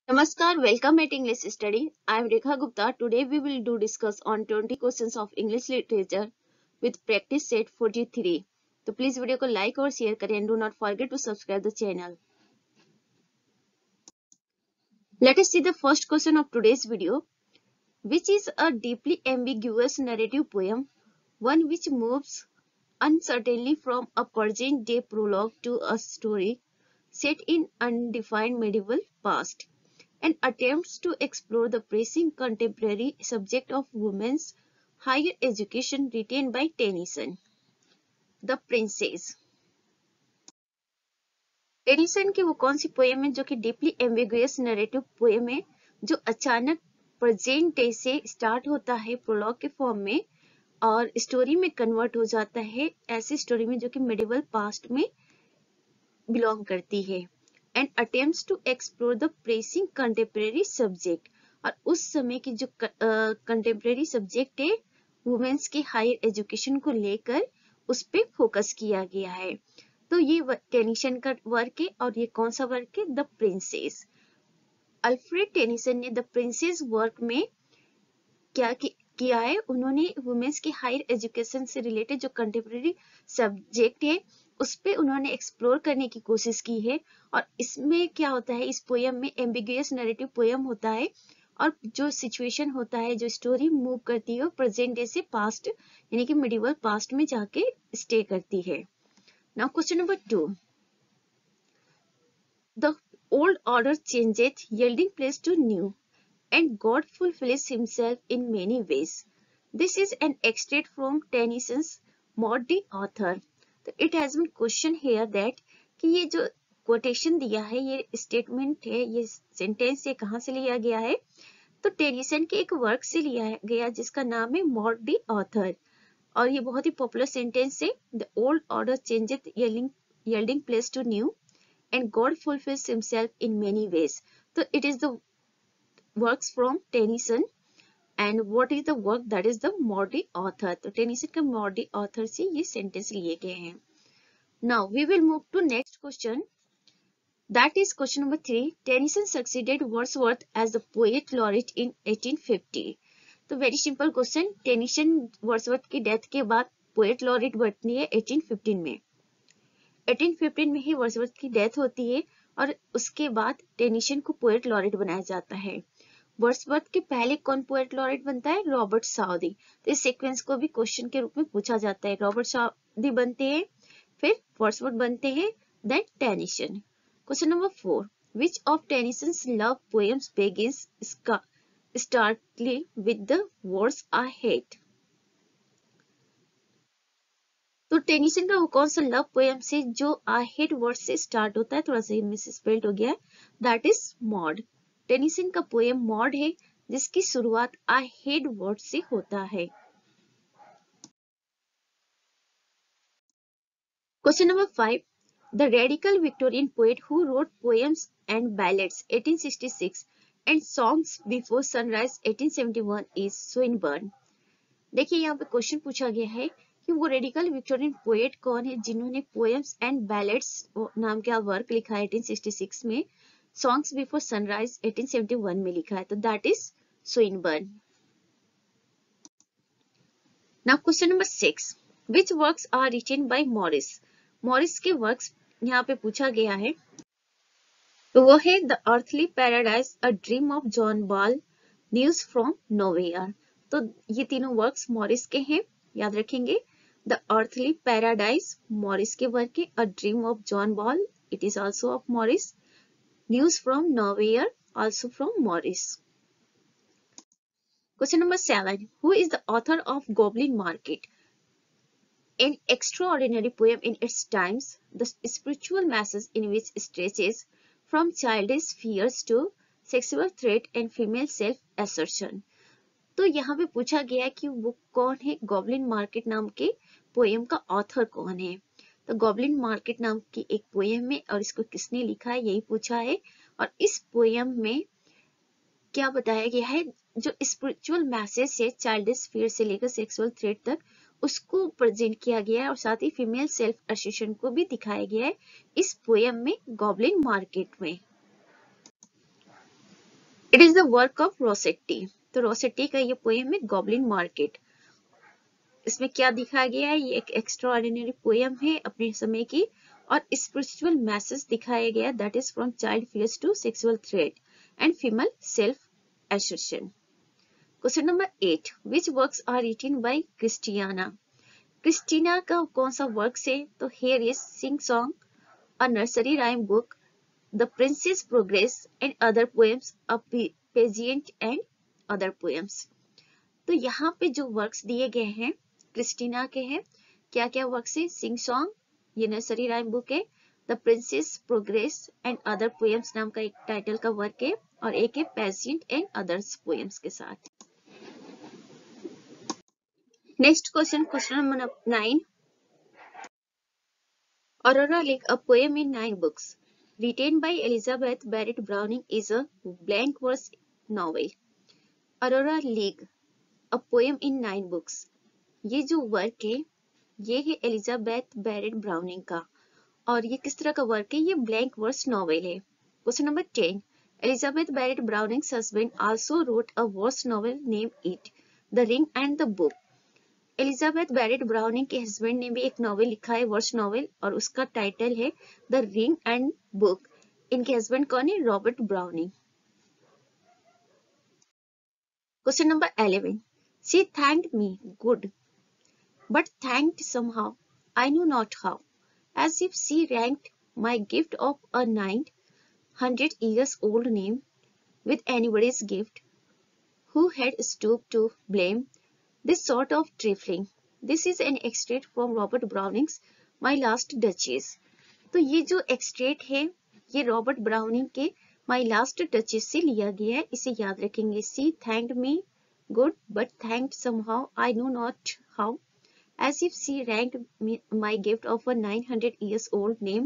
Namaskar, welcome at English Study. I am Rekha Gupta. Today we will discuss on 20 questions of English literature with practice set 43. तो please video को like और share करें and do not forget to subscribe the channel. Let us see the first question of today's video, which is a deeply ambiguous narrative poem, one which moves uncertainly from a present day prologue to a story set in undefined medieval past, and attempts to explore the pressing contemporary subject of women's higher education, written by Tennyson. The Princess. Tennyson की वो कौन सी poem है जो कि deeply ambiguous narrative poem है, जो अचानक present day से स्टार्ट होता है प्रोलॉग के फॉर्म में और स्टोरी में कन्वर्ट हो जाता है ऐसी स्टोरी में जो कि मिडिवल पास्ट में बिलोंग करती है, and attempts to explore the pressing contemporary subject, और उस समय की जो कंटेम्परेरी सब्जेक्ट है वुमेन्स की हायर एजुकेशन को लेकर उस पे फोकस किया गया है। तो ये टेनिसन का वर्क है और ये कौन सा वर्क है? The princess. अल्फ्रेड टेनिसन ने द प्रिंसेस वर्क में क्या किया है, उन्होंने वुमेन्स की हायर एजुकेशन से रिलेटेड जो कंटेम्परेरी सब्जेक्ट है उस पे उन्होंने एक्सप्लोर करने की कोशिश की है। और इसमें क्या होता है, इस पोयम में एम्बिगुअस नैरेटिव पोयम होता है और जो सिचुएशन होता है, जो स्टोरी मूव करती है प्रेजेंट डे से पास्ट यानी कि मिडिवल पास्ट में जाके स्टे करती है। Now question number 2, the old order changeth yielding place to new, and God fulfills himself in many ways. This is an extract from Tennyson's Maud the Author. तो it has been questioned here that कि ये जो quotation दिया है, ये statement है, ये sentence ये कहाँ से लिया गया है? तो टेनिसन के एक वर्क से लिया गया जिसका नाम है मॉड द ऑथर, और ये बहुत ही पॉपुलर सेंटेंस है। The old order changeth yielding place to new, and God fulfills himself in many ways. तो it is the works from Tennyson, and what is the work? That is the Maud the Author. तो Tennyson का Maud the Author से ये sentence लिए गए हैं। Now we will move to next question. That is question number 3. Tennyson succeeded Wordsworth as the poet laureate in 1850. तो very simple question, Tennyson Wordsworth की death के बाद पोएट लॉरेट बनती है 1815 में। 1815 में ही वर्ड्सवर्थ की डेथ होती है और उसके बाद टेनिसन को पोएट लॉरेट बनाया जाता है। वर्ड्सवर्थ के पहले कौन पोएट लॉरेट बनता है? Robert Southey. तो इस सीक्वेंस को भी क्वेश्चन के रूप में पूछा जाता है। रॉबर्ट साउदी बनते हैं, फिर वर्ड्सवर्थ बनते हैं, then Tennyson. Question number 4, which of Tennyson's love poems begins starkly with the words I hate? तो टेनिसन का वो कौन सा लव पोएम से जो आई हेट वर्ड से स्टार्ट होता है? थोड़ा सा मिसस्पेल्ड हो गया है, दैट इज मॉड। टेनिसन का पोएम मॉड है जिसकी शुरुआत आई हेट वर्ड से होता है। Question number 5, the radical Victorian poet who wrote poems and ballads 1866 and songs before sunrise 1871 is Swinburne. देखिए यहाँ पे क्वेश्चन पूछा गया है कि वो रेडिकल विक्टोरियन पोएट कौन है जिन्होंने पोएम्स एंड बैलेड्स नाम का वर्क लिखा है 1866 में, सॉन्ग्स बिफोर सनराइज 1871 में लिखा है, तो that is Swinburne. Now question number 6, which works are written by Morris? Morris के वर्क्स यहाँ पे पूछा गया है, तो वो है the earthly paradise, a dream of John Ball, news from nowhere. तो ये तीनों वर्क्स मॉरिस के हैं, याद रखेंगे। द अर्थली पैराडाइज मॉरिस के वर्क है, a dream of John Ball it is also of Morris, news from nowhere also from Morris. Question number 7, who is the author of goblin market? An extraordinary poem in its times, the spiritual message in which stretches from childish fears to sexual threat and female self-assertion. तो यहाँ पे पूछा गया कि वो कौन है, goblin market नाम के पोएम का ऑथर कौन है? तो गॉब्लिन मार्केट नाम की एक पोएम है और इसको किसने लिखा है यही पूछा है। और इस पोएम में क्या बताया गया है, जो स्पिरिचुअल मैसेज है चाइल्डिश फियर से लेकर सेक्सुअल थ्रेट तक उसको प्रेजेंट किया गया है और साथ ही फीमेल सेल्फ असर्शन को भी दिखाया गया है इस पोएम में, गॉब्लिन मार्केट में। Is the work of Rossetti. तो रोसेट्टी का ये पोएम है गॉब्लिन मार्केट। इसमें क्या दिखाया गया है, ये एक एक्स्ट्रा ऑर्डिनरी पोएम है अपने समय की, और स्पिरिचुअल मैसेज दिखाया गया, that is from child feelings to sexual threat and female self assertion. Question number 8, which works are written by Christiana. Christina का कौन सा वर्क है, तो here is sing song, a nursery rhyme book, the princess progress and other poems, a pageant and other poems. तो यहाँ पे जो works दिए गए हैं क्रिस्टीना के हैं, क्या क्या वर्क्स है, सिंग सॉन्ग, ये नर्सरी राइम बुक है, the princess progress and other poems नाम का एक टाइटल का वर्क है, और एक है पेजेंट एंड अदर्स पोएम्स के साथ। Next question, question number 9, Aurora League, a poem in 9 books, written by Elizabeth Barrett Browning, is a blank verse novel. Aurora League, a poem in 9 books. ये जो work है ये है Elizabeth Barrett browning का, और ये किस तरह का वर्क है, ये ब्लैंक वर्स नॉवेल है। Question number 10, Elizabeth Barrett Browning's husband also wrote a verse novel name it the ring and the book. Elizabeth Barrett Browning के हस्बैंड ने भी एक नॉवेल लिखा है, वर्स नॉवेल, और उसका टाइटल है द रिंग एंड बुक। इनके हस्बैंड कौन है, Robert browning. Question number 11, she thanked me good but thanked somehow, I knew not how, as if she ranked my gift of a 900-years-old name with anybody's gift, who had stooped to blame this sort of trifling. This is an extract from Robert Browning's My Last Duchess. तो ये जो एक्सट्रेट है ये Robert browning के my last duchess से लिया गया है, इसे याद रखेंगे। She thanked me good but thanked somehow, I know not how, as if she ranked my gift of a 900-years-old name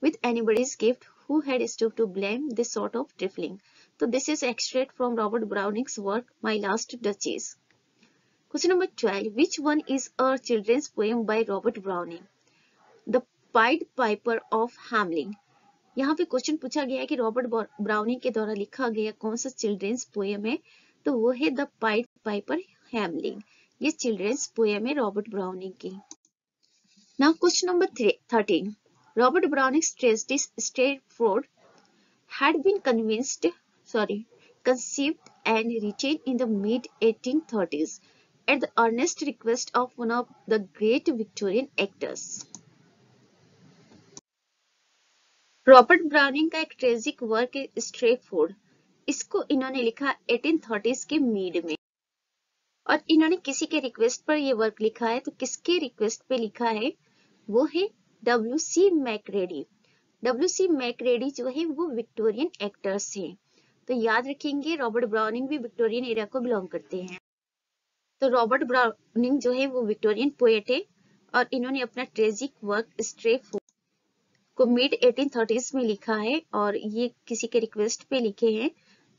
with anybody's gift, who had stooped to blame this sort of trifling. So this is extract from Robert Browning's work My Last Duchess. Question number 12, which one is a children's poem by Robert Browning? The Pied Piper of Hamelin. यहाँ पे question पूछा गया है कि Robert browning के द्वारा लिखा गया कौन सा चिल्ड्रंस पोएम है, तो वो है द पाइड पाइपर हैमलिन। ये चिल्ड्रंस पोएम है रॉबर्ट ब्राउनिंग की। Now question number 13, Robert browning Stratford had been conceived and written in the mid 1830s at the earnest request of one of the great Victorian actors. Robert browning का एक tragic work है Stratford, इसको इन्होंने लिखा 1830s के mid में, और इन्होंने किसी के रिक्वेस्ट पर ये वर्क लिखा है, तो किसके रिक्वेस्ट पे लिखा है, वो है W.C. मैकरेडी। W.C. मैकरेडी जो है वो विक्टोरियन एक्टर्स हैं, तो याद रखेंगे रॉबर्ट ब्राउनिंग भी विक्टोरियन एरा को बिलोंग करते हैं। तो रॉबर्ट ब्राउनिंग जो है वो विक्टोरियन पोएट है, और इन्होंने अपना ट्रेजिक वर्क स्ट्रेटफोर्ड को मिड 1830s में लिखा है, और ये किसी के रिक्वेस्ट पे लिखे हैं,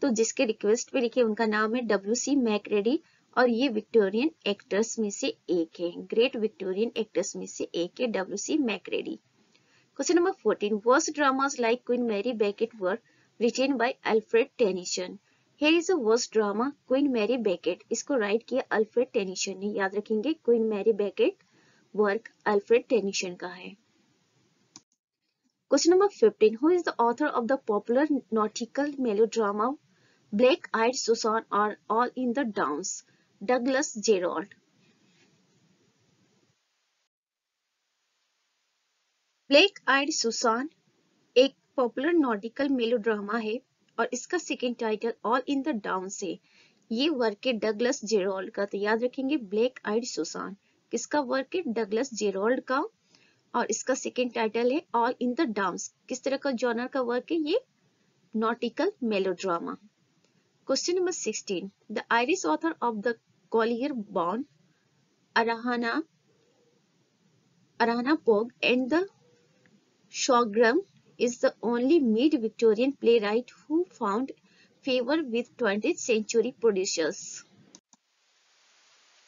तो जिसके रिक्वेस्ट पे लिखे उनका नाम है W.C. मैकरेडी, और ये विक्टोरियन एक्टर्स में से एक है, ग्रेट विक्टोरियन एक्टर्स में से एक है W.C. Macready. Question number 14, verse dramas like Queen Mary Becket were written by Alfred Tennyson. Here is a verse drama Queen Mary Becket, इसको राइट किया अल्फ्रेड टेनिसन ने, याद रखेंगे Queen Mary Becket work Alfred Tennyson का है। Question number 15, who is the author of the popular nautical melodrama Black-Eyed Susan or All in the Downs? Douglas Jerrold. Black-Eyed Susan एक popular nautical melodrama है, और इसका second title all in the downs है। ये work है Douglas Jerrold का, तो याद रखेंगे ब्लैक आइड सुसान किसका वर्क है, डगलस जेरोल्ड का, और इसका सेकेंड टाइटल है ऑल इन द डाउन्स। किस तरह का जॉनर का वर्क है, ये nautical melodrama. Question number 16, the Irish author of the Colleen Bawn Arrah na Pogue and the Shaughraun is the only mid-Victorian playwright who found favor with 20th century producers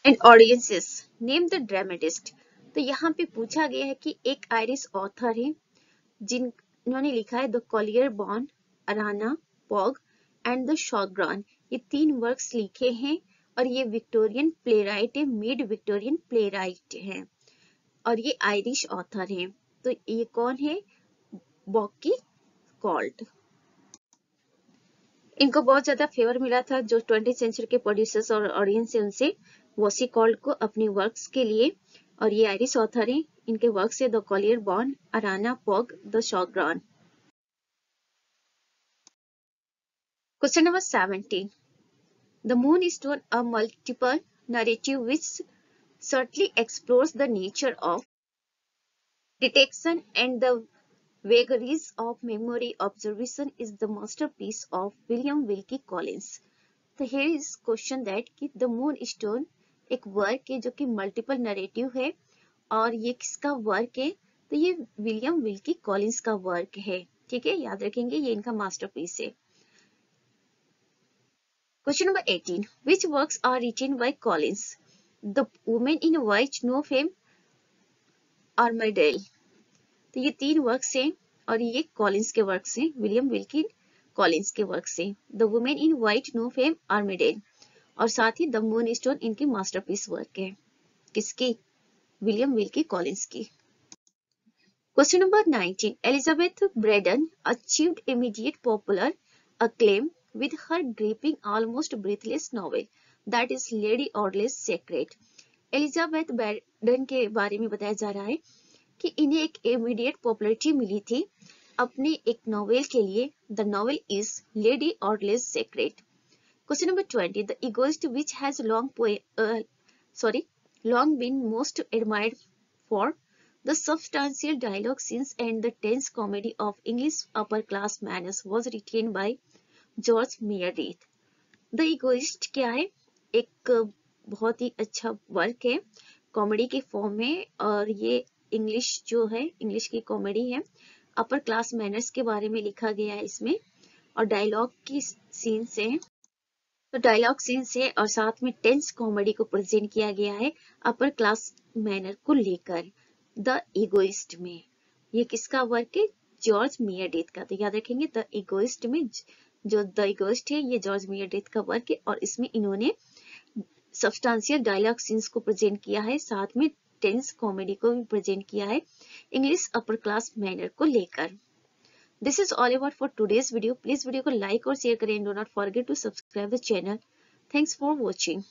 and audiences. Name the dramatist. तो यहाँ पे पूछा गया है कि एक Irish author है जिन्होंने लिखा है the Colleen Bawn Arrah na Pogue and the Shaughraun, ये 3 वर्क्स लिखे हैं और ये विक्टोरियन प्लेराइट है, मिड विक्टोरियन प्लेराइट है और ये आयरिश ऑथर है। तो ये कौन है? बॉकी कॉल्ट। इनको बहुत ज्यादा फेवर मिला था जो 20th सेंचुरी के प्रोड्यूसर्स और ऑडियंस है उनसे, वॉसी कॉल्ट को अपने वर्क्स के लिए। और ये आयरिश ऑथर है, इनके वर्क्स है the Colleen Bawn, Arrah na Pogue, the Shaughraun. Question number 17, the Moonstone, a multiple narrative which certainly explores the nature of detection and the vagaries of memory observation is the masterpiece of William Wilkie Collins. तो here is question that कि the Moonstone एक work है जो कि multiple narrative है और ये किसका वर्क है? तो ये विलियम विल्की कॉलिंस का वर्क है। ठीक है, याद रखेंगे ये इनका मास्टरपीस है। Question number 18, which works are written by Collins? The Woman in White, No Fame, Armadale। तो ये 3 वर्क्स हैं और ये कॉलिंस के वर्क्स हैं, विलियम विल्की कॉलिंस के वर्क्स हैं। The woman in white, no fame, Armadale और साथ ही द मूनस्टोन इनकी मास्टरपीस वर्क है। किसकी? विलियम विल्की कॉलिंस की। Question number 19, Elizabeth Braddon achieved immediate popular acclaim with her gripping, almost breathless novel that is Lady Audley's Secret। Elizabeth Braddon के बारे में बताया जा रहा है कि इन्हें एक इमीडिएट पॉपुलैरिटी मिली थी अपने एक नॉवेल के लिए। The novel is Lady Audley's secret. Question number 20, the Egoist which has long been most admired for the substantial dialogue scenes and the tense comedy of English upper class manners was written by George Meredith। The egoist क्या है? एक बहुत ही अच्छा work है comedy के form में और ये इंग्लिश जो है, इंग्लिश की कॉमेडी है, अपर क्लास मैनर्स के बारे में लिखा गया है इसमें और डायलॉग की सीन्स है, तो डायलॉग सीन्स है और साथ में टेंस कॉमेडी को प्रेजेंट किया गया है अपर क्लास मैनर को लेकर द इगोइस्ट में। ये किसका वर्क है? जॉर्ज मियरडेथ का। तो याद रखेंगे द इगोइस्ट में जो द इगोइस्ट है ये जॉर्ज मियरडेथ का वर्क है और इसमें इन्होंने सब्सटेंशियल डायलॉग सीन्स को प्रेजेंट किया है, साथ में टेंस कॉमेडी को भी प्रेजेंट किया है इंग्लिश अपर क्लास मैनर को लेकर। This is all about for today's video. Please video को लाइक और शेयर करें। Do not forget to subscribe the channel. Thanks for watching.